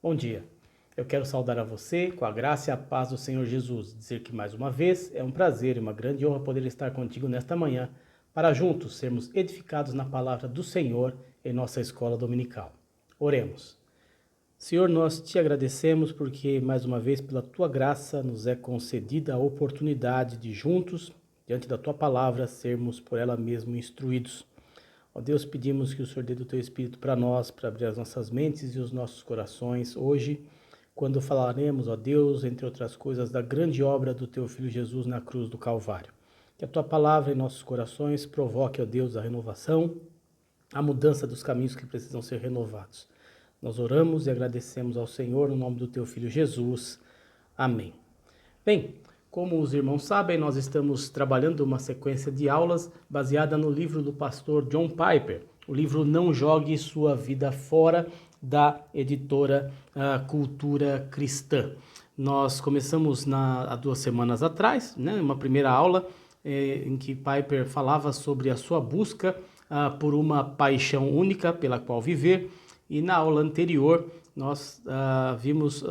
Bom dia, eu quero saudar a você com a graça e a paz do Senhor Jesus, dizer que mais uma vez é um prazer e uma grande honra poder estar contigo nesta manhã, para juntos sermos edificados na palavra do Senhor em nossa escola dominical. Oremos. Senhor, nós te agradecemos porque mais uma vez pela tua graça nos é concedida a oportunidade de juntos, diante da tua palavra, sermos por ela mesmo instruídos. Ó Deus, pedimos que o Senhor dê do teu Espírito para nós, para abrir as nossas mentes e os nossos corações hoje, quando falaremos, ó Deus, entre outras coisas, da grande obra do teu Filho Jesus na cruz do Calvário. Que a tua palavra em nossos corações provoque, ó Deus, a renovação, a mudança dos caminhos que precisam ser renovados. Nós oramos e agradecemos ao Senhor no nome do teu Filho Jesus. Amém. Bem, como os irmãos sabem, nós estamos trabalhando uma sequência de aulas baseada no livro do pastor John Piper, o livro Não Jogue Sua Vida Fora, da editora Cultura Cristã. Nós começamos há 2 semanas atrás, uma primeira aula em que Piper falava sobre a sua busca por uma paixão única pela qual viver, e na aula anterior nós vimos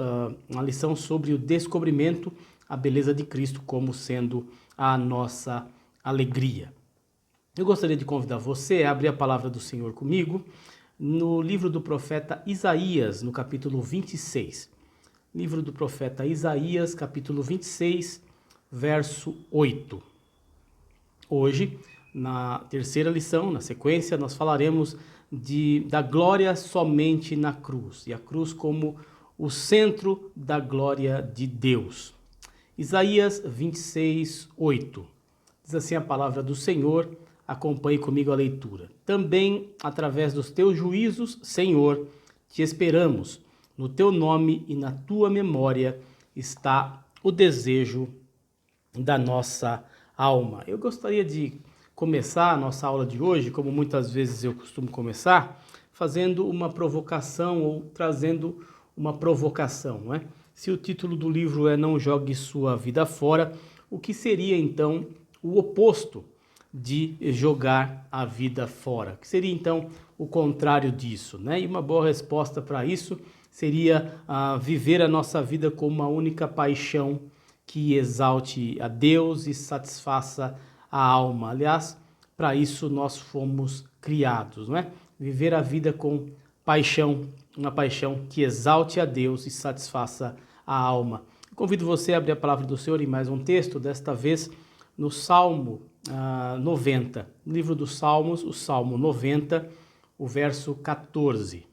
uma lição sobre o descobrimento, a beleza de Cristo como sendo a nossa alegria. Eu gostaria de convidar você a abrir a palavra do Senhor comigo no livro do profeta Isaías, no capítulo 26. Livro do profeta Isaías, capítulo 26, verso 8. Hoje, na terceira lição, na sequência, nós falaremos da glória somente na cruz, e a cruz como o centro da glória de Deus. Isaías 26, 8. Diz assim a palavra do Senhor, acompanhe comigo a leitura. Também, através dos teus juízos, Senhor, te esperamos. No teu nome e na tua memória está o desejo da nossa alma. Eu gostaria de começar a nossa aula de hoje, como muitas vezes eu costumo começar, fazendo uma provocação ou trazendo uma provocação, não é? Se o título do livro é Não Jogue Sua Vida Fora, o que seria então o oposto de jogar a vida fora? O que seria então o contrário disso, né? E uma boa resposta para isso seria viver a nossa vida com uma única paixão que exalte a Deus e satisfaça a alma. Aliás, para isso nós fomos criados, não é? Viver a vida com paixão, uma paixão que exalte a Deus e satisfaça a alma. Eu convido você a abrir a palavra do Senhor em mais um texto, desta vez no Salmo 90, no livro dos Salmos, o Salmo 90, o verso 14.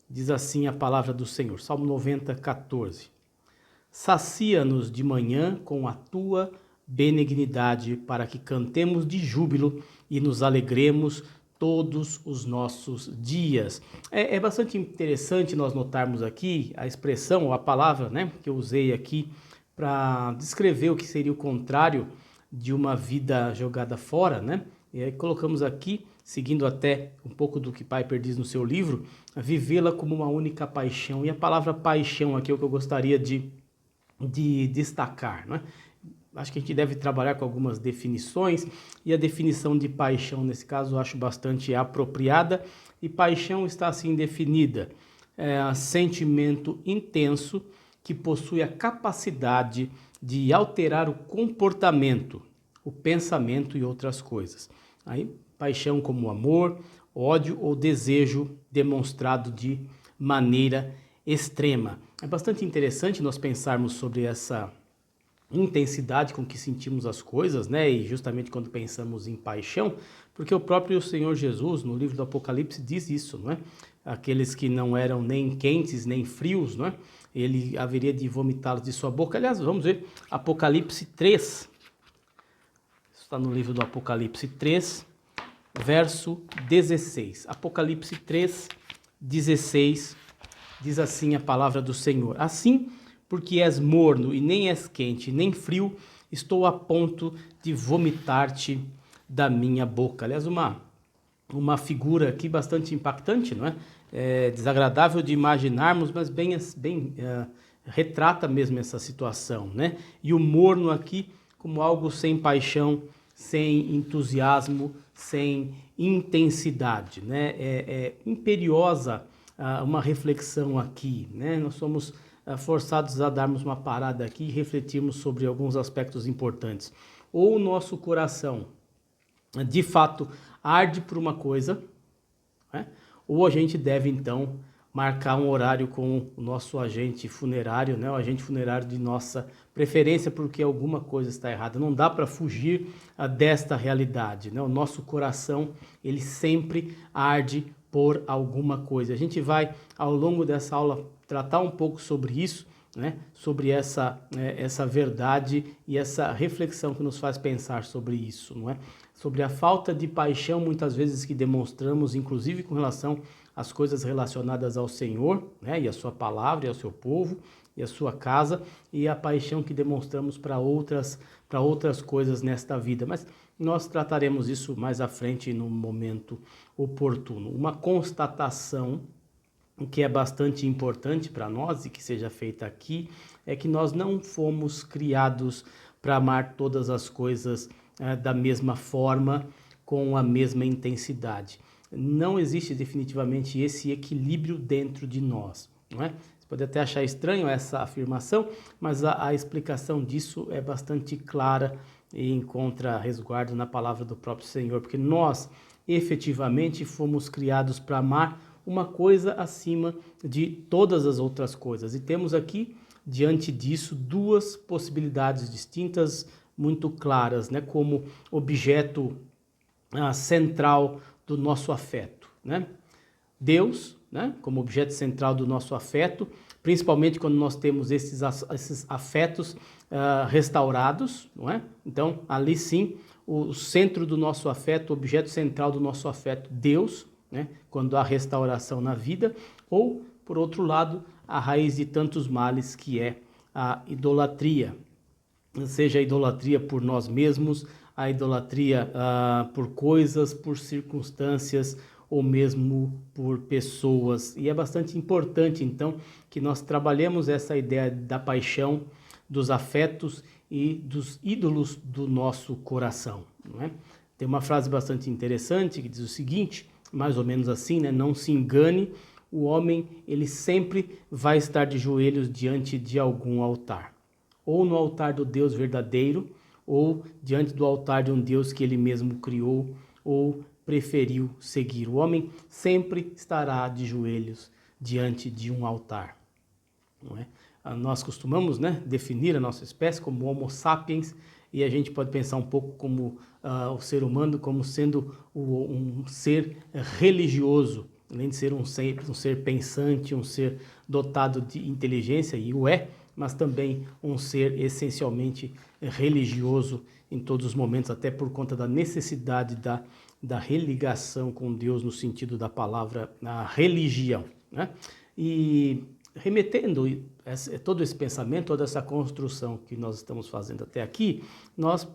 Diz assim a palavra do Senhor, Salmo 90, 14. Sacia-nos de manhã com a tua benignidade, para que cantemos de júbilo e nos alegremos todos os nossos dias. É bastante interessante nós notarmos aqui a expressão, ou a palavra, que eu usei aqui para descrever o que seria o contrário de uma vida jogada fora, E aí colocamos aqui, seguindo até um pouco do que Piper diz no seu livro, vivê-la como uma única paixão. E a palavra paixão aqui é o que eu gostaria de destacar, Acho que a gente deve trabalhar com algumas definições, e a definição de paixão, nesse caso, eu acho bastante apropriada, e paixão está assim definida, sentimento intenso que possui a capacidade de alterar o comportamento, o pensamento e outras coisas. Aí, paixão como amor, ódio ou desejo demonstrado de maneira extrema. É bastante interessante nós pensarmos sobre essa intensidade com que sentimos as coisas, E justamente quando pensamos em paixão, porque o próprio Senhor Jesus, no livro do Apocalipse, diz isso, Aqueles que não eram nem quentes nem frios, Ele haveria de vomitá-los de sua boca. Aliás, vamos ver, Apocalipse 3, está no livro do Apocalipse 3, verso 16. Apocalipse 3, 16, diz assim a palavra do Senhor. Assim, porque és morno e nem és quente, nem frio, estou a ponto de vomitar-te da minha boca. Aliás, uma figura aqui bastante impactante, É desagradável de imaginarmos, mas bem retrata mesmo essa situação, E o morno aqui como algo sem paixão, sem entusiasmo, sem intensidade, É imperiosa uma reflexão aqui, né? Nós somos forçados a darmos uma parada aqui e refletirmos sobre alguns aspectos importantes. Ou o nosso coração, de fato, arde por uma coisa, né? Ou a gente deve, então, marcar um horário com o nosso agente funerário, né? O agente funerário de nossa preferência, porque alguma coisa está errada. Não dá para fugir desta realidade, né? O nosso coração, ele sempre arde por alguma coisa. A gente vai, ao longo dessa aula, tratar um pouco sobre isso, né? Sobre essa verdade e essa reflexão que nos faz pensar sobre isso, não é? Sobre a falta de paixão, muitas vezes, que demonstramos, inclusive com relação às coisas relacionadas ao Senhor, né? E a sua palavra, e ao seu povo, e a sua casa, e a paixão que demonstramos para outras coisas nesta vida. Mas nós trataremos isso mais à frente, no momento oportuno. Uma constatação que é bastante importante para nós e que seja feita aqui é que nós não fomos criados para amar todas as coisas da mesma forma, com a mesma intensidade. Não existe definitivamente esse equilíbrio dentro de nós, não é? Você pode até achar estranho essa afirmação, mas a explicação disso é bastante clara e encontra resguardo na palavra do próprio Senhor, porque nós efetivamente fomos criados para amar uma coisa acima de todas as outras coisas. E temos aqui, diante disso, duas possibilidades distintas, muito claras, né, como objeto central do nosso afeto, né? Deus, né, como objeto central do nosso afeto, principalmente quando nós temos esses afetos restaurados, não é? Então, ali sim, o centro do nosso afeto, o objeto central do nosso afeto, Deus, né, quando há restauração na vida, ou, por outro lado, a raiz de tantos males, que é a idolatria. Seja a idolatria por nós mesmos, a idolatria por coisas, por circunstâncias, ou mesmo por pessoas. E é bastante importante, então, que nós trabalhemos essa ideia da paixão, dos afetos e dos ídolos do nosso coração, não é? Tem uma frase bastante interessante que diz o seguinte, mais ou menos assim, né? Não se engane, o homem, ele sempre vai estar de joelhos diante de algum altar. Ou no altar do Deus verdadeiro, ou diante do altar de um Deus que ele mesmo criou, ou preferiu seguir. O homem sempre estará de joelhos diante de um altar, não é? Nós costumamos, né, definir a nossa espécie como Homo sapiens, e a gente pode pensar um pouco como o ser humano como sendo um ser religioso, além de ser um ser pensante, um ser dotado de inteligência, e o é, mas também um ser essencialmente religioso em todos os momentos, até por conta da necessidade da religação com Deus no sentido da palavra religião, né? E remetendo todo esse pensamento, toda essa construção que nós estamos fazendo até aqui, nós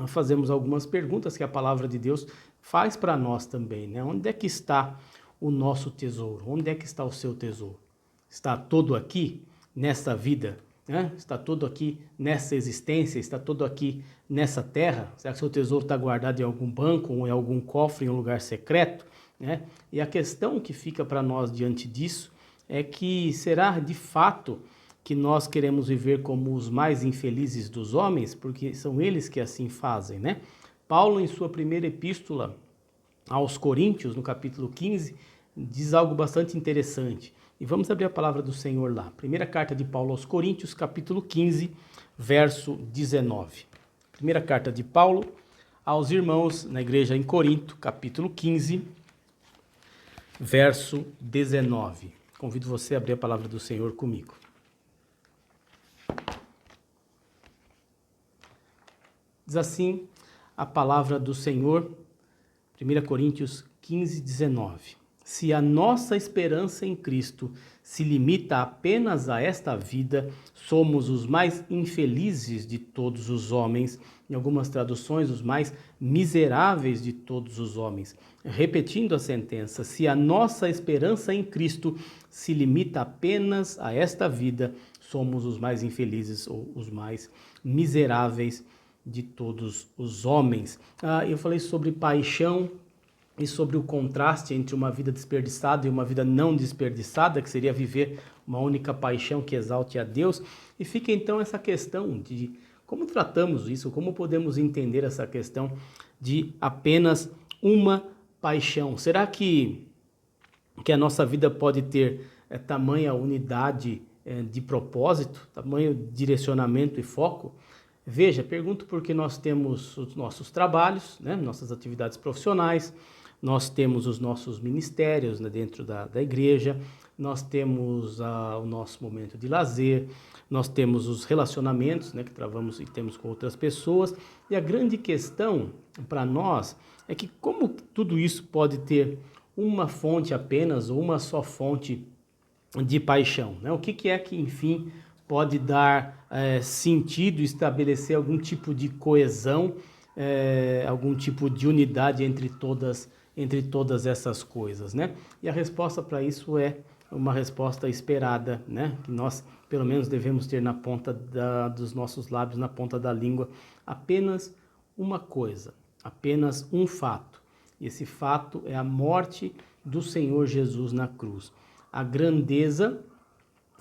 fazemos algumas perguntas que a palavra de Deus faz para nós também, né? Onde é que está o nosso tesouro? Onde é que está o seu tesouro? Está todo aqui, nessa vida, né? Está todo aqui nessa existência? Está todo aqui nessa terra? Será que o seu tesouro está guardado em algum banco ou em algum cofre, em um lugar secreto, né? E a questão que fica para nós diante disso é que será de fato que nós queremos viver como os mais infelizes dos homens, porque são eles que assim fazem, né? Paulo, em sua primeira epístola aos Coríntios, no capítulo 15, diz algo bastante interessante. E vamos abrir a palavra do Senhor lá. Primeira carta de Paulo aos Coríntios, capítulo 15, verso 19. Primeira carta de Paulo aos irmãos na igreja em Corinto, capítulo 15, verso 19. Convido você a abrir a palavra do Senhor comigo. Diz assim a palavra do Senhor, 1 Coríntios 15, 19. Se a nossa esperança em Cristo se limita apenas a esta vida, somos os mais infelizes de todos os homens. Em algumas traduções, os mais miseráveis de todos os homens. Repetindo a sentença, se a nossa esperança em Cristo se limita apenas a esta vida, somos os mais infelizes ou os mais miseráveis de todos os homens. Eu falei sobre paixão e sobre o contraste entre uma vida desperdiçada e uma vida não desperdiçada, que seria viver uma única paixão que exalte a Deus. E fica então essa questão de como tratamos isso, como podemos entender essa questão de apenas uma paixão. Será que a nossa vida pode ter tamanha unidade de propósito, tamanho direcionamento e foco? Veja, pergunto porque nós temos os nossos trabalhos, né, nossas atividades profissionais, nós temos os nossos ministérios, né, dentro da igreja, nós temos o nosso momento de lazer, nós temos os relacionamentos, né, que travamos e temos com outras pessoas, e a grande questão para nós é que como tudo isso pode ter uma fonte apenas ou uma só fonte de paixão, né? O que é que, enfim, pode dar sentido, estabelecer algum tipo de coesão, algum tipo de unidade entre todas essas coisas, né? E a resposta para isso é uma resposta esperada, né? Que nós, pelo menos, devemos ter na ponta dos nossos lábios, na ponta da língua, apenas uma coisa, apenas um fato. E esse fato é a morte do Senhor Jesus na cruz. A grandeza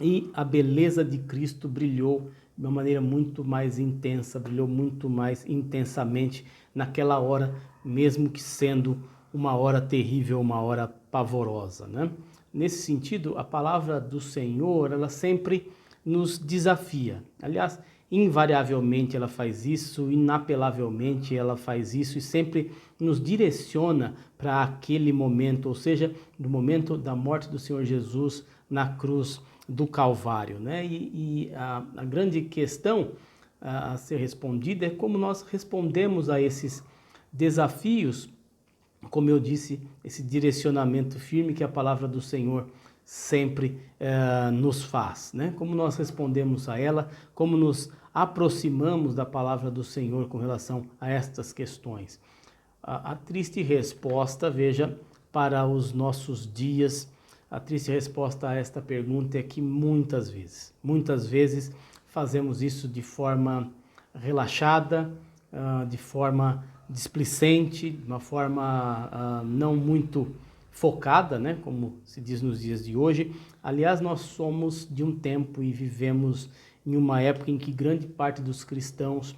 e a beleza de Cristo brilhou de uma maneira muito mais intensa, brilhou muito mais intensamente naquela hora, mesmo que sendo uma hora terrível, uma hora pavorosa, né? Nesse sentido, a palavra do Senhor, ela sempre nos desafia. Aliás, invariavelmente ela faz isso, inapelavelmente ela faz isso e sempre nos direciona para aquele momento, ou seja, do momento da morte do Senhor Jesus na cruz do Calvário, né? E a grande questão a ser respondida é como nós respondemos a esses desafios, como eu disse, esse direcionamento firme que a palavra do Senhor sempre nos faz, né? Como nós respondemos a ela, como nos aproximamos da palavra do Senhor com relação a estas questões. A triste resposta, veja, para os nossos dias, a triste resposta a esta pergunta é que muitas vezes fazemos isso de forma relaxada, de forma displicente, de uma forma não muito focada, né, como se diz nos dias de hoje. Aliás, nós somos de um tempo e vivemos em uma época em que grande parte dos cristãos,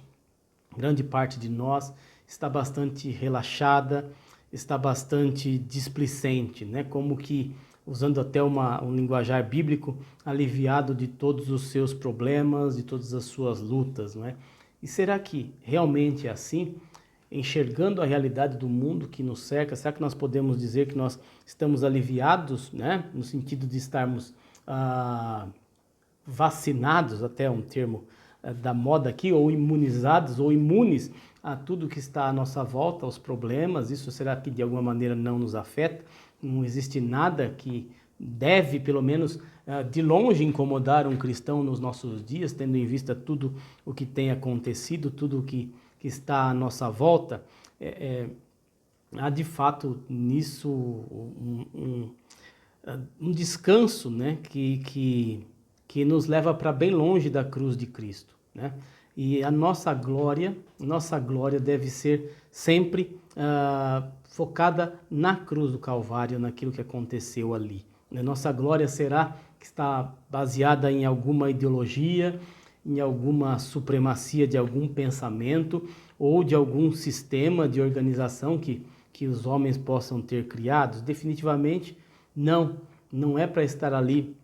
grande parte de nós, está bastante relaxada, está bastante displicente, né, como que, usando até um linguajar bíblico, aliviado de todos os seus problemas, de todas as suas lutas, não é? E será que realmente é assim? Enxergando a realidade do mundo que nos cerca, será que nós podemos dizer que nós estamos aliviados, né? No sentido de estarmos vacinados, até um termo da moda aqui, ou imunizados, ou imunes a tudo que está à nossa volta, aos problemas? Isso será que de alguma maneira não nos afeta? Não existe nada que deve, pelo menos de longe, incomodar um cristão nos nossos dias, tendo em vista tudo o que tem acontecido, tudo o que está à nossa volta. Há de fato nisso um descanso, né, que nos leva para bem longe da cruz de Cristo, né? E a nossa glória deve ser sempre focada na cruz do Calvário, naquilo que aconteceu ali. Nossa glória será que está baseada em alguma ideologia, em alguma supremacia de algum pensamento ou de algum sistema de organização que os homens possam ter criados? Definitivamente não é para estar ali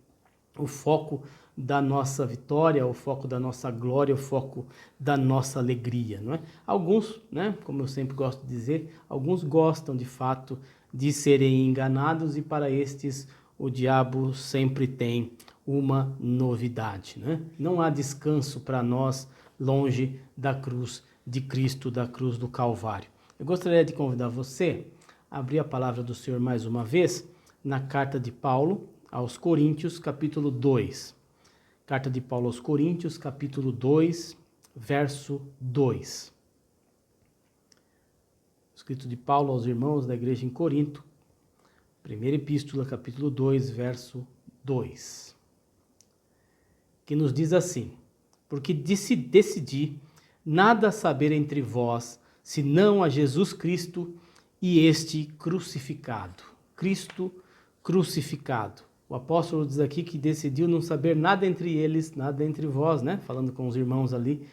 o foco da nossa vitória, o foco da nossa glória, o foco da nossa alegria, não é? Alguns, né, como eu sempre gosto de dizer, alguns gostam de fato de serem enganados e para estes o diabo sempre tem uma novidade, né? Não há descanso para nós longe da cruz de Cristo, da cruz do Calvário. Eu gostaria de convidar você a abrir a palavra do Senhor mais uma vez na carta de Paulo aos Coríntios, capítulo 2. Carta de Paulo aos Coríntios, capítulo 2, verso 2. Escrito de Paulo aos irmãos da igreja em Corinto, primeira epístola, capítulo 2, verso 2. Que nos diz assim: porque decidi nada saber entre vós, senão a Jesus Cristo e este crucificado. Cristo crucificado. O apóstolo diz aqui que decidiu não saber nada entre eles, nada entre vós, né? Falando com os irmãos ali,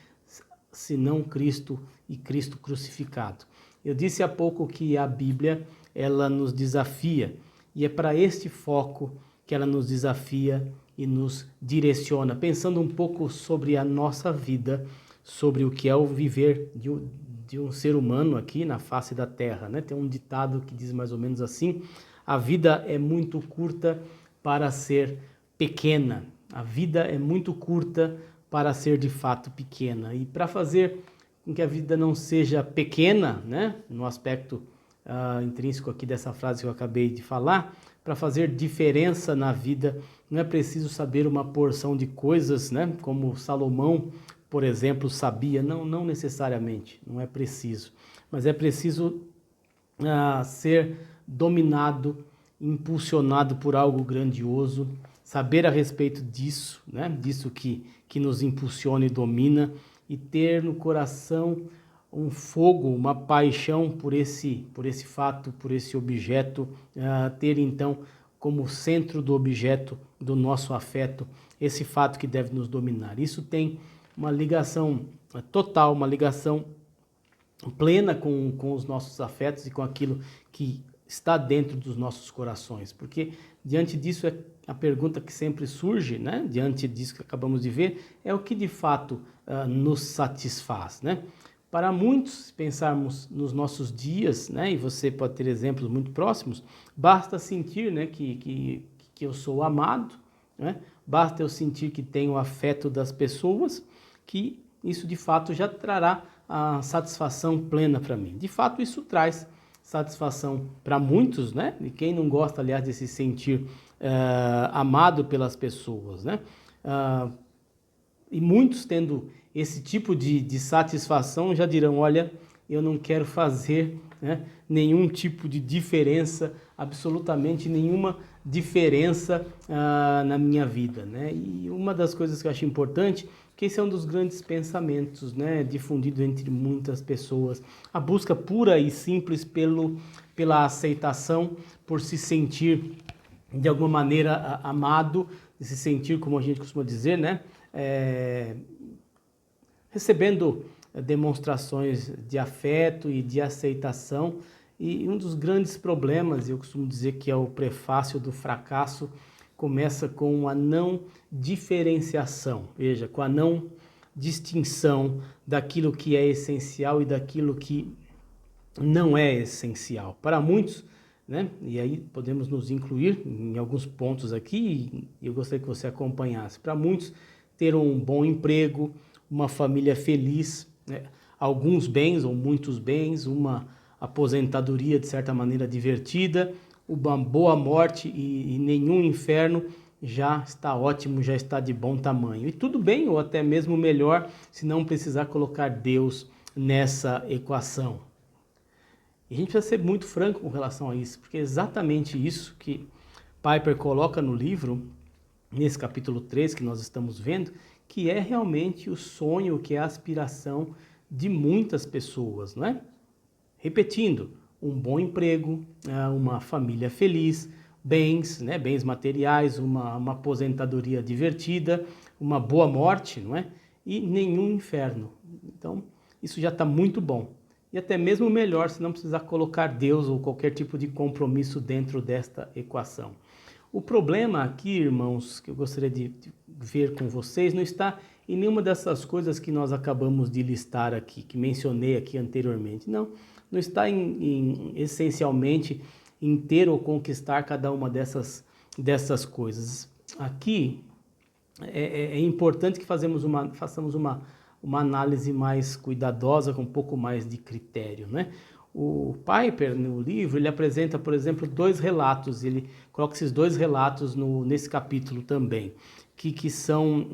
senão Cristo e Cristo crucificado. Eu disse há pouco que a Bíblia, ela nos desafia, e é para este foco que ela nos desafia e nos direciona, pensando um pouco sobre a nossa vida, sobre o que é o viver de um ser humano aqui na face da terra, né? Tem um ditado que diz mais ou menos assim: a vida é muito curta para ser pequena. A vida é muito curta para ser de fato pequena. E para fazer com que a vida não seja pequena, né? No aspecto intrínseco aqui dessa frase que eu acabei de falar, para fazer diferença na vida, não é preciso saber uma porção de coisas, né? Como Salomão, por exemplo, sabia. Não necessariamente, não é preciso. Mas é preciso ser dominado, impulsionado por algo grandioso, saber a respeito disso, né? Disso que nos impulsiona e domina, e ter no coração um fogo, uma paixão por esse fato, por esse objeto, ter então como centro do objeto do nosso afeto esse fato que deve nos dominar. Isso tem uma ligação total, uma ligação plena com os nossos afetos e com aquilo que está dentro dos nossos corações, porque diante disso é a pergunta que sempre surge, né? Diante disso que acabamos de ver, é o que de fato nos satisfaz, né? Para muitos, pensarmos nos nossos dias, né? E você pode ter exemplos muito próximos, basta sentir, né, que eu sou amado, né? Basta eu sentir que tenho o afeto das pessoas, que isso de fato já trará a satisfação plena para mim. De fato, isso traz satisfação para muitos, né? E quem não gosta, aliás, de se sentir amado pelas pessoas, né? E muitos tendo esse tipo de satisfação já dirão: olha, eu não quero fazer, né, nenhum tipo de diferença, absolutamente nenhuma diferença na minha vida, né? E uma das coisas que eu acho importante, que esse é um dos grandes pensamentos, né, difundido entre muitas pessoas, a busca pura e simples pela aceitação, por se sentir de alguma maneira amado, de se sentir, como a gente costuma dizer, né, recebendo demonstrações de afeto e de aceitação. E um dos grandes problemas, eu costumo dizer que é o prefácio do fracasso, começa com a não diferenciação, veja, com a não distinção daquilo que é essencial e daquilo que não é essencial. Para muitos, né, e aí podemos nos incluir em alguns pontos aqui, e eu gostaria que você acompanhasse. Para muitos, ter um bom emprego, uma família feliz, né, alguns bens ou muitos bens, uma aposentadoria de certa maneira divertida, uma boa morte e nenhum inferno já está ótimo, já está de bom tamanho. E tudo bem, ou até mesmo melhor, se não precisar colocar Deus nessa equação. E a gente precisa ser muito franco com relação a isso, porque é exatamente isso que Piper coloca no livro, nesse capítulo 3 que nós estamos vendo, que é realmente o sonho, que é a aspiração de muitas pessoas, não é? Repetindo, um bom emprego, uma família feliz, bens, né, bens materiais, uma aposentadoria divertida, uma boa morte, não é? E nenhum inferno. Então, isso já está muito bom. E até mesmo melhor se não precisar colocar Deus ou qualquer tipo de compromisso dentro desta equação. O problema aqui, irmãos, que eu gostaria de ver com vocês, não está em nenhuma dessas coisas que nós acabamos de listar aqui, que mencionei aqui anteriormente. Não está essencialmente em ter ou conquistar cada uma dessas coisas. Aqui é importante que façamos uma análise mais cuidadosa, com um pouco mais de critério, né? O Piper, no livro, ele apresenta, por exemplo, 2 relatos, ele coloca esses 2 relatos nesse capítulo também, que são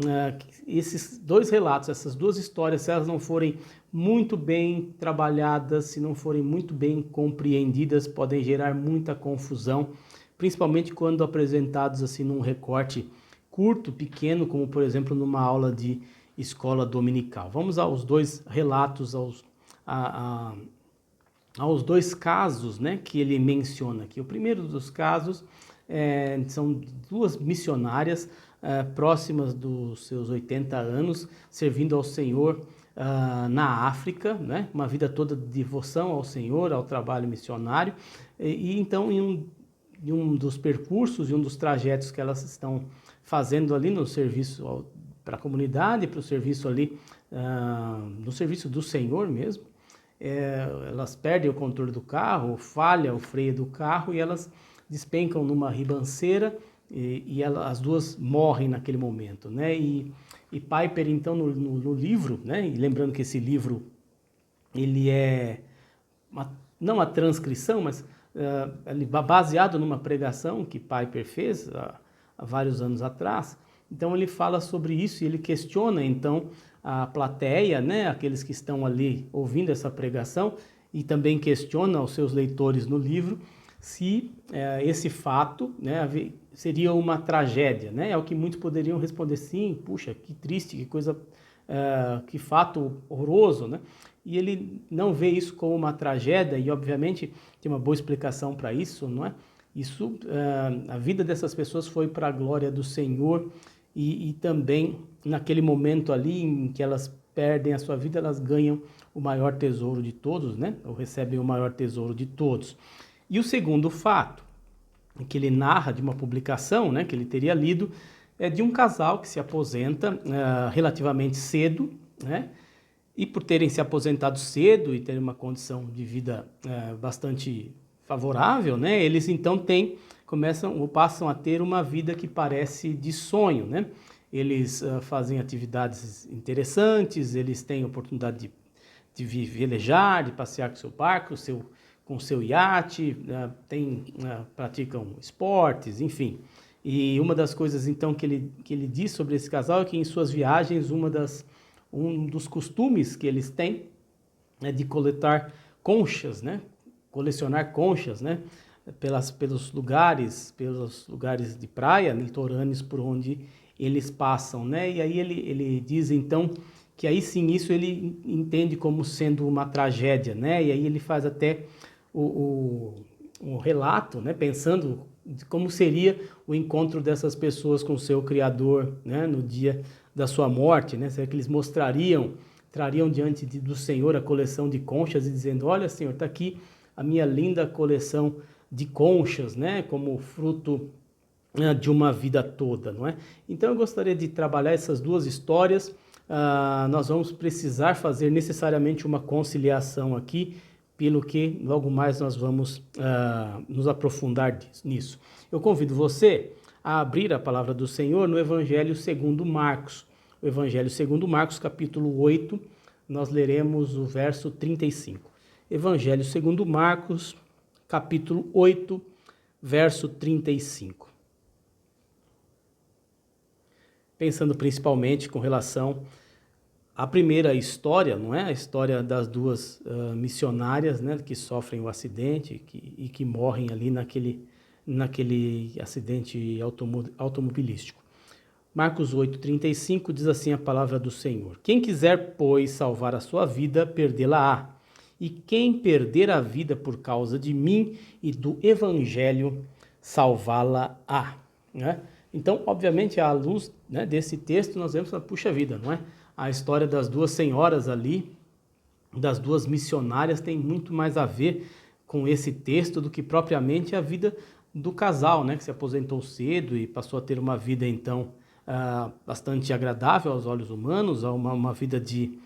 esses 2 relatos, essas 2 histórias, se elas não forem muito bem trabalhadas, se não forem muito bem compreendidas, podem gerar muita confusão, principalmente quando apresentados assim num recorte curto, pequeno, como por exemplo numa aula de escola dominical. Vamos aos 2 relatos, aos dois casos, né, que ele menciona aqui. O primeiro dos casos são duas missionárias próximas dos seus 80 anos, servindo ao Senhor na África, né, uma vida toda de devoção ao Senhor, ao trabalho missionário. E então, em um dos percursos, em um dos trajetos que elas estão fazendo ali no serviço para a comunidade, para o serviço ali, no serviço do Senhor mesmo, elas perdem o controle do carro, falha o freio do carro e elas despencam numa ribanceira e as duas morrem naquele momento, né? E Piper, então, no livro, né? E lembrando que esse livro, ele é não a transcrição, mas ele baseado numa pregação que Piper fez há vários anos atrás. Então ele fala sobre isso e ele questiona então a plateia, né, aqueles que estão ali ouvindo essa pregação, e também questiona os seus leitores no livro se esse fato, né, seria uma tragédia, né? É o que muitos poderiam responder: sim, puxa, que triste, que coisa, que fato horroroso, né? E ele não vê isso como uma tragédia, e obviamente tem uma boa explicação para isso, não é? Isso, a vida dessas pessoas foi para a glória do Senhor, e também naquele momento ali em que elas perdem a sua vida, elas ganham o maior tesouro de todos, né? Ou recebem o maior tesouro de todos. E o segundo fato, que ele narra de uma publicação, né, que ele teria lido, é de um casal que se aposenta relativamente cedo, né? E por terem se aposentado cedo e terem uma condição de vida bastante favorável, né, eles então passam a ter uma vida que parece de sonho, né? Eles fazem atividades interessantes, eles têm a oportunidade de velejar, de passear com seu barco, com seu iate, praticam esportes, enfim. E uma das coisas então que ele diz sobre esse casal é que em suas viagens um dos costumes que eles têm é de coletar conchas, né? Colecionar conchas, né? Pelos lugares de praia, litorâneos por onde eles passam, né? E aí ele diz então que aí sim isso ele entende como sendo uma tragédia, né? E aí ele faz até um relato, né? Pensando de como seria o encontro dessas pessoas com o seu Criador, né? No dia da sua morte, né? Será que eles trariam diante do Senhor a coleção de conchas e dizendo: olha, Senhor, está aqui a minha linda coleção de conchas, né? Como fruto de uma vida toda, não é? Então eu gostaria de trabalhar essas duas histórias. Nós vamos precisar fazer necessariamente uma conciliação aqui, pelo que logo mais nós vamos nos aprofundar nisso. Eu convido você a abrir a palavra do Senhor no Evangelho segundo Marcos. O Evangelho segundo Marcos, capítulo 8, nós leremos o verso 35. Evangelho segundo Marcos, capítulo 8, verso 35. Pensando principalmente com relação à primeira história, não é? A história das duas missionárias, né, que sofrem o acidente e que morrem ali naquele acidente automobilístico. Marcos 8,35 diz assim a palavra do Senhor: quem quiser, pois, salvar a sua vida, perdê-la-á. E quem perder a vida por causa de mim e do Evangelho, salvá-la-á. Né? Então, obviamente, à luz, né, desse texto, nós vemos, puxa vida, não é? A história das duas senhoras ali, das duas missionárias, tem muito mais a ver com esse texto do que propriamente a vida do casal, né, que se aposentou cedo e passou a ter uma vida, então, bastante agradável aos olhos humanos, uma vida de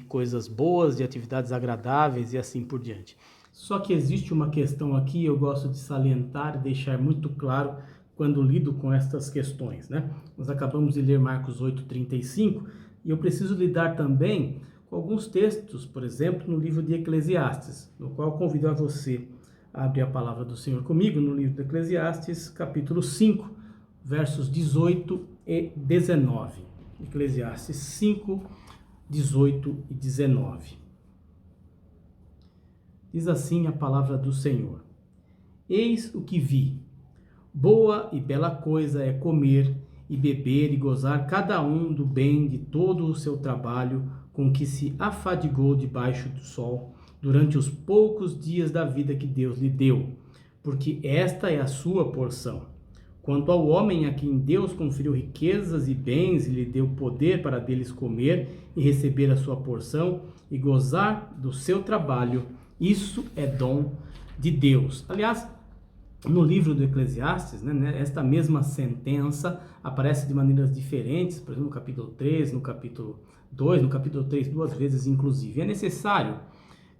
coisas boas, de atividades agradáveis e assim por diante. Só que existe uma questão aqui, eu gosto de salientar e deixar muito claro quando lido com estas questões, né? Nós acabamos de ler Marcos 8,35 e eu preciso lidar também com alguns textos, por exemplo, no livro de Eclesiastes, no qual convido a você a abrir a palavra do Senhor comigo, no livro de Eclesiastes, capítulo 5, versos 18 e 19. Eclesiastes 5, 18 e 19. Diz assim a palavra do Senhor: eis o que vi. Boa e bela coisa é comer e beber e gozar cada um do bem de todo o seu trabalho com que se afadigou debaixo do sol, durante os poucos dias da vida que Deus lhe deu, porque esta é a sua porção. Quanto ao homem a quem Deus conferiu riquezas e bens e lhe deu poder para deles comer e receber a sua porção e gozar do seu trabalho, isso é dom de Deus. Aliás, no livro do Eclesiastes, esta mesma sentença aparece de maneiras diferentes, por exemplo, no capítulo 3, no capítulo 2, no capítulo 3, 2 vezes inclusive. É necessário,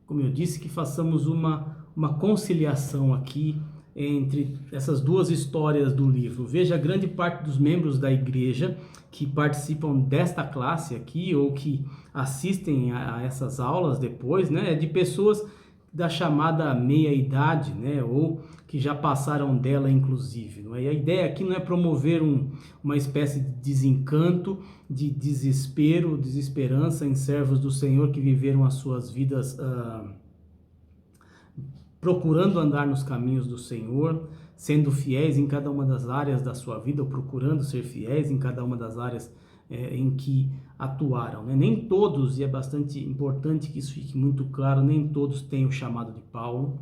como eu disse, que façamos uma conciliação aqui entre essas duas histórias do livro. Veja, grande parte dos membros da igreja que participam desta classe aqui, ou que assistem a essas aulas depois, é de pessoas da chamada meia-idade, ou que já passaram dela, inclusive. E a ideia aqui não é promover uma espécie de desencanto, de desespero, desesperança em servos do Senhor que viveram as suas vidas procurando andar nos caminhos do Senhor, sendo fiéis em cada uma das áreas da sua vida, ou procurando ser fiéis em cada uma das áreas em que atuaram. Nem todos, e é bastante importante que isso fique muito claro, nem todos têm o chamado de Paulo,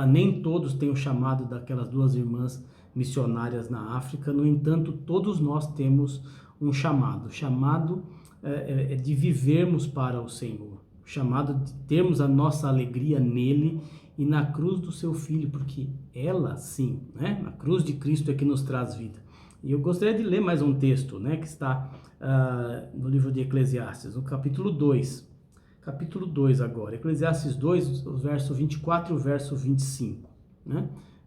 nem todos têm o chamado daquelas duas irmãs missionárias na África. No entanto, todos nós temos um chamado. O chamado é de vivermos para o Senhor, o chamado de termos a nossa alegria nele e na cruz do seu Filho, porque ela sim, na cruz de Cristo é que nos traz vida. E eu gostaria de ler mais um texto, que está no livro de Eclesiastes, no capítulo 2. Capítulo 2 agora, Eclesiastes 2, o verso 24 e o verso 25,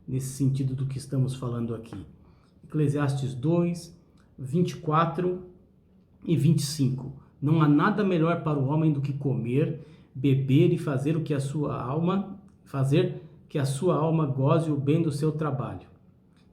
nesse sentido do que estamos falando aqui. Eclesiastes 2, 24 e 25. Não há nada melhor para o homem do que comer, beber e fazer que a sua alma goze o bem do seu trabalho.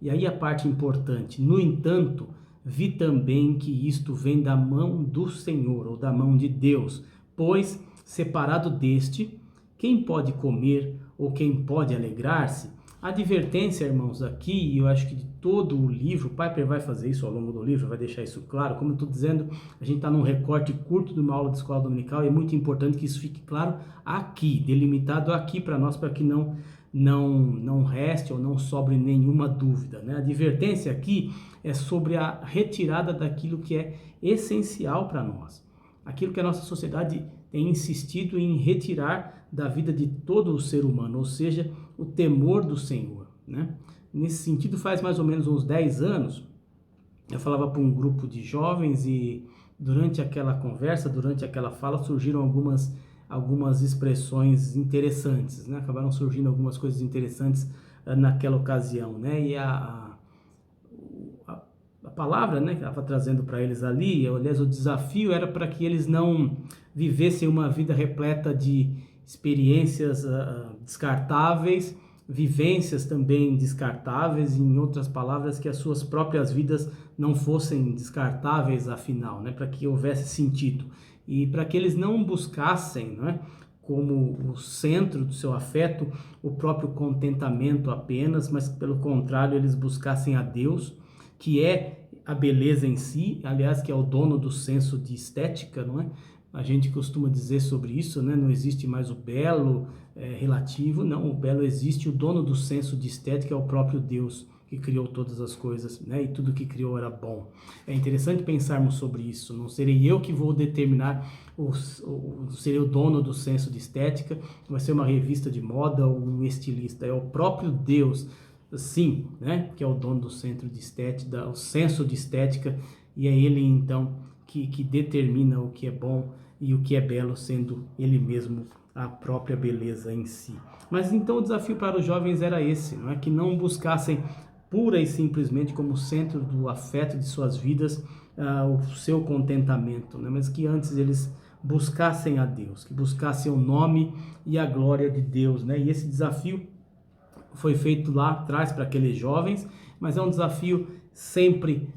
E aí a parte importante: no entanto, vi também que isto vem da mão do Senhor, ou da mão de Deus, pois, separado deste, quem pode comer ou quem pode alegrar-se? A advertência, irmãos, aqui, e eu acho que de todo o livro, o Piper vai fazer isso ao longo do livro, vai deixar isso claro. Como eu estou dizendo, a gente está num recorte curto de uma aula de escola dominical, e é muito importante que isso fique claro aqui, delimitado aqui para nós, para que não reste ou não sobre nenhuma dúvida. A advertência aqui é sobre a retirada daquilo que é essencial para nós, aquilo que a nossa sociedade tem insistido em retirar da vida de todo o ser humano, ou seja, o temor do Senhor. Nesse sentido, faz mais ou menos uns 10 anos, eu falava para um grupo de jovens e durante aquela conversa, durante aquela fala, surgiram algumas expressões interessantes, acabaram surgindo algumas coisas interessantes naquela ocasião, e a palavra, que ela estava trazendo para eles ali, aliás, o desafio era para que eles não vivessem uma vida repleta de experiências descartáveis, vivências também descartáveis, em outras palavras, que as suas próprias vidas não fossem descartáveis afinal, para que houvesse sentido, e para que eles não buscassem, como o centro do seu afeto, o próprio contentamento apenas, mas pelo contrário, eles buscassem a Deus, que é a beleza em si, aliás, que é o dono do senso de estética, A gente costuma dizer sobre isso, não existe mais o belo relativo, não, o belo existe, o dono do senso de estética é o próprio Deus, que criou todas as coisas, e tudo que criou era bom. É interessante pensarmos sobre isso, não serei eu que vou determinar, serei o dono do senso de estética, vai ser uma revista de moda ou um estilista, é o próprio Deus, sim, que é o dono do centro de estética, o senso de estética, e é ele então que determina o que é bom e o que é belo, sendo ele mesmo a própria beleza em si. Mas então o desafio para os jovens era esse, que não buscassem pura e simplesmente como centro do afeto de suas vidas o seu contentamento, mas que antes eles buscassem a Deus, que buscassem o nome e a glória de Deus, E esse desafio foi feito lá atrás para aqueles jovens, mas é um desafio sempre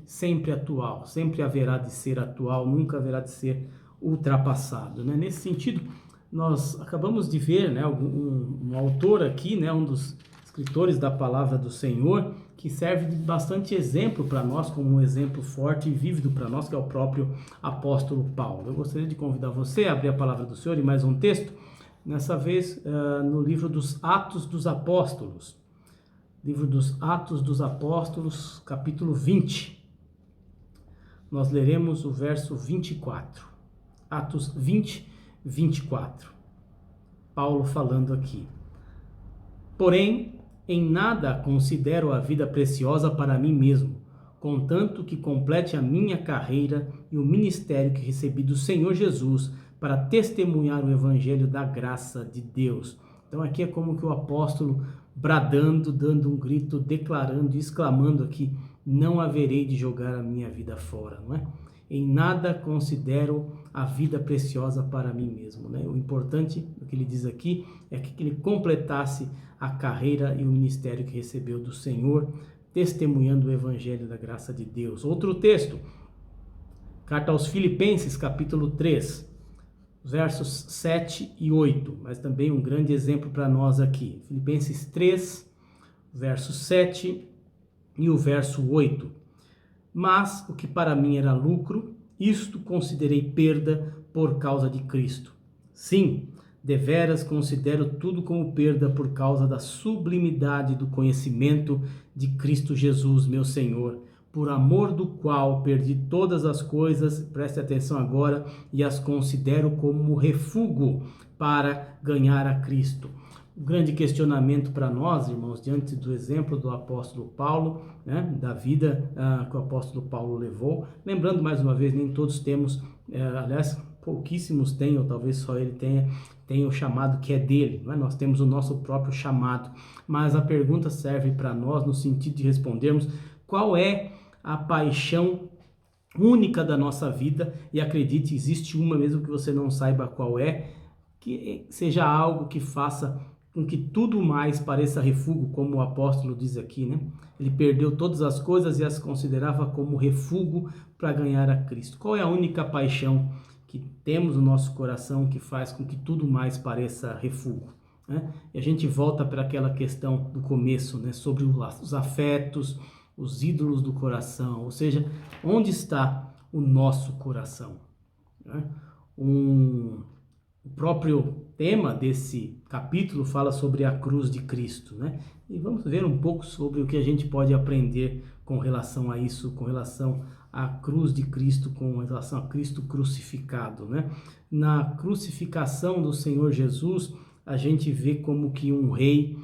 atual, sempre haverá de ser atual, nunca haverá de ser ultrapassado, Nesse sentido, nós acabamos de ver, um autor aqui, um dos escritores da palavra do Senhor, que serve de bastante exemplo para nós, como um exemplo forte e vívido para nós, que é o próprio apóstolo Paulo. Eu gostaria de convidar você a abrir a palavra do Senhor em mais um texto, nessa vez no livro dos Atos dos Apóstolos. Livro dos Atos dos Apóstolos, capítulo 20. Nós leremos o verso 24. Atos 20, 24. Paulo falando aqui. Porém, em nada considero a vida preciosa para mim mesmo, contanto que complete a minha carreira e o ministério que recebi do Senhor Jesus para testemunhar o evangelho da graça de Deus. Então aqui é como que o apóstolo bradando, dando um grito, declarando, exclamando aqui, não haverei de jogar a minha vida fora, não é? Em nada considero a vida preciosa para mim mesmo, né? O importante, o que ele diz aqui, é que ele completasse a carreira e o ministério que recebeu do Senhor, testemunhando o evangelho da graça de Deus. Outro texto, carta aos Filipenses, capítulo 3, versos 7 e 8, mas também um grande exemplo para nós aqui. Filipenses 3, verso 7 e o verso 8. Mas o que para mim era lucro, isto considerei perda por causa de Cristo. Sim, deveras considero tudo como perda por causa da sublimidade do conhecimento de Cristo Jesus, meu Senhor, por amor do qual perdi todas as coisas, preste atenção agora, e as considero como refúgio para ganhar a Cristo. O grande questionamento para nós, irmãos, diante do exemplo do apóstolo Paulo, né, da vida que o apóstolo Paulo levou, lembrando mais uma vez, nem todos temos, aliás, pouquíssimos têm, ou talvez só ele tenha o chamado que é dele, não é? Nós temos o nosso próprio chamado, mas a pergunta serve para nós no sentido de respondermos qual é a paixão única da nossa vida, e acredite, existe uma, mesmo que você não saiba qual é, que seja algo que faça com que tudo mais pareça refúgio, como o apóstolo diz aqui, né? Ele perdeu todas as coisas e as considerava como refúgio para ganhar a Cristo. Qual é a única paixão que temos no nosso coração que faz com que tudo mais pareça refúgio, né? E a gente volta para aquela questão do começo, né? Sobre os afetos, os ídolos do coração, ou seja, onde está o nosso coração, né? O próprio tema desse capítulo fala sobre a cruz de Cristo, né? E vamos ver um pouco sobre o que a gente pode aprender com relação a isso, com relação à cruz de Cristo, com relação a Cristo crucificado, né? Na crucificação do Senhor Jesus, a gente vê como que um rei,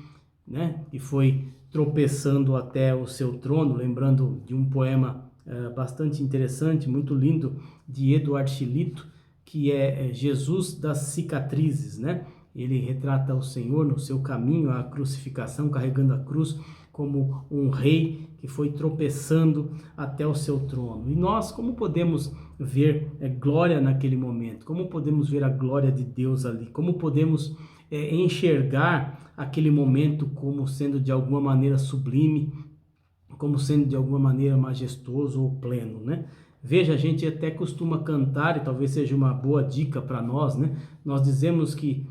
né, que foi tropeçando até o seu trono, lembrando de um poema bastante interessante, muito lindo, de Eduardo Chilito, que é Jesus das cicatrizes, né? Ele retrata o Senhor no seu caminho à crucificação, carregando a cruz como um rei que foi tropeçando até o seu trono. E nós, como podemos ver glória naquele momento? Como podemos ver a glória de Deus ali? Como podemos enxergar aquele momento como sendo de alguma maneira sublime, como sendo de alguma maneira majestoso ou pleno, né? Veja, a gente até costuma cantar, e talvez seja uma boa dica para nós, né? Nós dizemos que,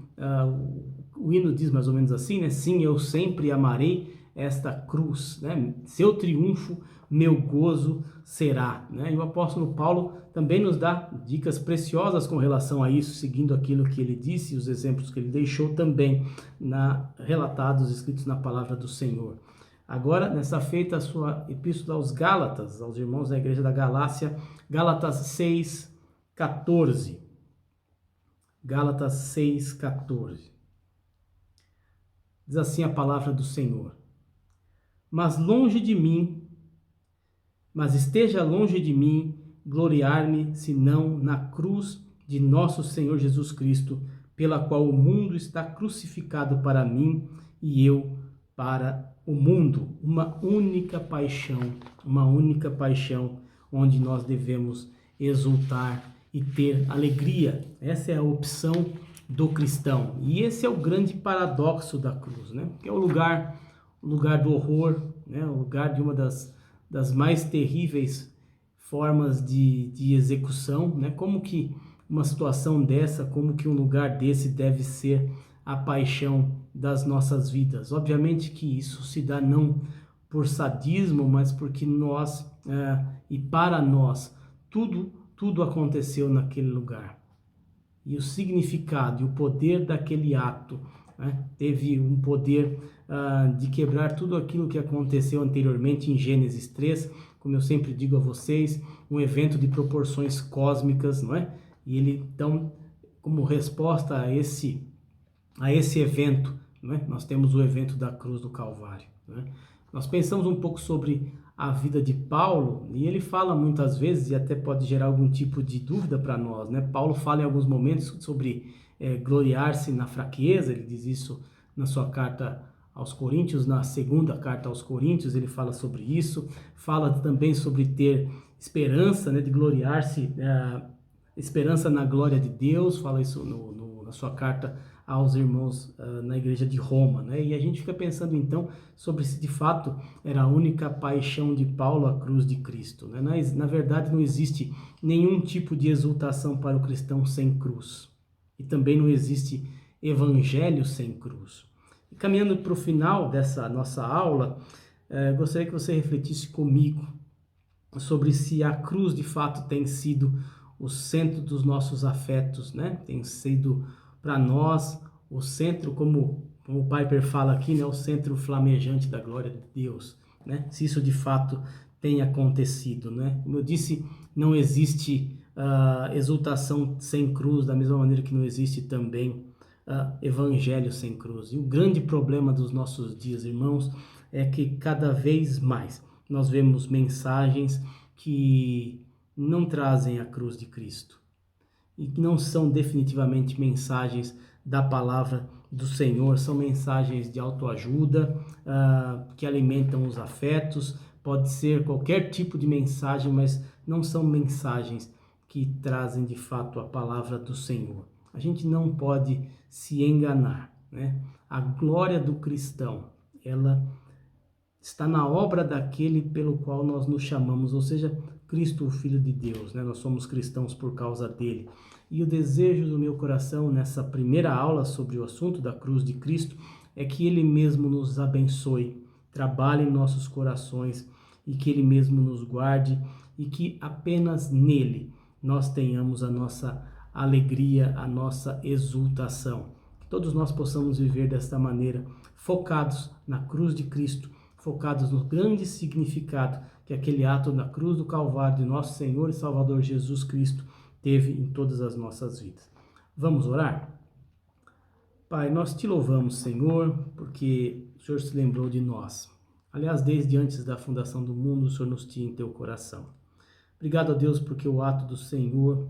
o hino diz mais ou menos assim, né? Sim, eu sempre amarei esta cruz, né? Seu triunfo, meu gozo será, né? E o apóstolo Paulo também nos dá dicas preciosas com relação a isso, seguindo aquilo que ele disse e os exemplos que ele deixou também relatados, escritos na palavra do Senhor. Agora, nessa feita, a sua epístola aos Gálatas, aos irmãos da igreja da Galácia, Gálatas 6, 14. Gálatas 6, 14. Diz assim a palavra do Senhor. Mas esteja longe de mim gloriar-me, senão na cruz de nosso Senhor Jesus Cristo, pela qual o mundo está crucificado para mim e eu para o mundo. Uma única paixão onde nós devemos exultar e ter alegria. Essa é a opção do cristão. E esse é o grande paradoxo da cruz, né? Que é o lugar do horror, né? O lugar de uma das mais terríveis formas de execução, né? Como que uma situação dessa, como que um lugar desse deve ser a paixão das nossas vidas. Obviamente que isso se dá não por sadismo, mas porque nós, e para nós, tudo aconteceu naquele lugar. e o significado e o poder daquele ato, né? Teve um poder de quebrar tudo aquilo que aconteceu anteriormente em Gênesis 3, como eu sempre digo a vocês, um evento de proporções cósmicas, não é? E ele, então, como resposta a esse evento, né? Nós temos o evento da cruz do Calvário, né? Nós pensamos um pouco sobre a vida de Paulo, e ele fala muitas vezes, e até pode gerar algum tipo de dúvida para nós, né? Paulo fala em alguns momentos sobre gloriar-se na fraqueza, ele diz isso na sua carta aos Coríntios, na segunda carta aos Coríntios, ele fala sobre isso, fala também sobre ter esperança, né, de gloriar-se, esperança na glória de Deus, fala isso na sua carta aos irmãos na igreja de Roma, né? E a gente fica pensando então sobre se de fato era a única paixão de Paulo a cruz de Cristo, né? Na verdade não existe nenhum tipo de exultação para o cristão sem cruz, e também não existe evangelho sem cruz. E caminhando para o final dessa nossa aula, gostaria que você refletisse comigo sobre se a cruz de fato tem sido o centro dos nossos afetos, né? Tem sido para nós o centro, como o Piper fala aqui, né? O centro flamejante da glória de Deus, né? Se isso de fato tem acontecido, né? Como eu disse, não existe exultação sem cruz, da mesma maneira que não existe também evangelho sem cruz. E o grande problema dos nossos dias, irmãos, é que cada vez mais nós vemos mensagens que não trazem a cruz de Cristo e que não são definitivamente mensagens da palavra do Senhor, são mensagens de autoajuda, que alimentam os afetos, pode ser qualquer tipo de mensagem, mas não são mensagens que trazem de fato a palavra do Senhor. A gente não pode se enganar, né? A glória do cristão, ela está na obra daquele pelo qual nós nos chamamos, ou seja, Cristo, o Filho de Deus, né? Nós somos cristãos por causa dele. E o desejo do meu coração nessa primeira aula sobre o assunto da cruz de Cristo é que ele mesmo nos abençoe, trabalhe em nossos corações e que ele mesmo nos guarde e que apenas nele nós tenhamos a nossa alegria, a nossa exultação. Que todos nós possamos viver desta maneira, focados na cruz de Cristo, focados no grande significado que aquele ato na cruz do Calvário de nosso Senhor e Salvador Jesus Cristo teve em todas as nossas vidas. Vamos orar? Pai, nós te louvamos, Senhor, porque o Senhor se lembrou de nós. Aliás, desde antes da fundação do mundo, o Senhor nos tinha em teu coração. Obrigado a Deus porque o ato do Senhor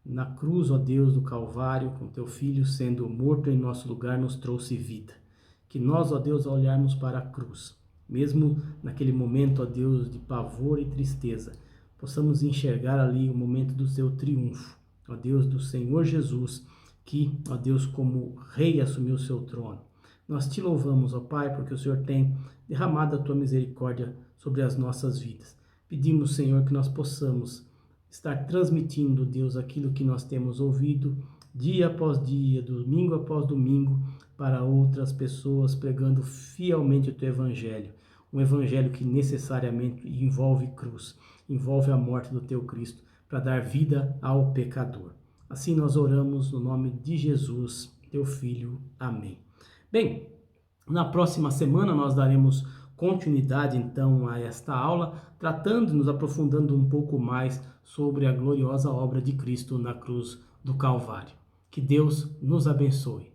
na cruz, ó Deus, do Calvário, com teu Filho sendo morto em nosso lugar, nos trouxe vida. Que nós, ó Deus, ao olharmos para a cruz, mesmo naquele momento, ó Deus, de pavor e tristeza, possamos enxergar ali o momento do seu triunfo, ó Deus, do Senhor Jesus, que, ó Deus, como Rei assumiu o seu trono. Nós te louvamos, ó Pai, porque o Senhor tem derramado a tua misericórdia sobre as nossas vidas. Pedimos, Senhor, que nós possamos estar transmitindo, Deus, aquilo que nós temos ouvido dia após dia, domingo após domingo, para outras pessoas, pregando fielmente o teu evangelho. Um evangelho que necessariamente envolve cruz, envolve a morte do teu Cristo, para dar vida ao pecador. Assim nós oramos no nome de Jesus, teu Filho. Amém. Bem, na próxima semana nós daremos continuidade então a esta aula, tratando, nos aprofundando um pouco mais sobre a gloriosa obra de Cristo na cruz do Calvário. Que Deus nos abençoe.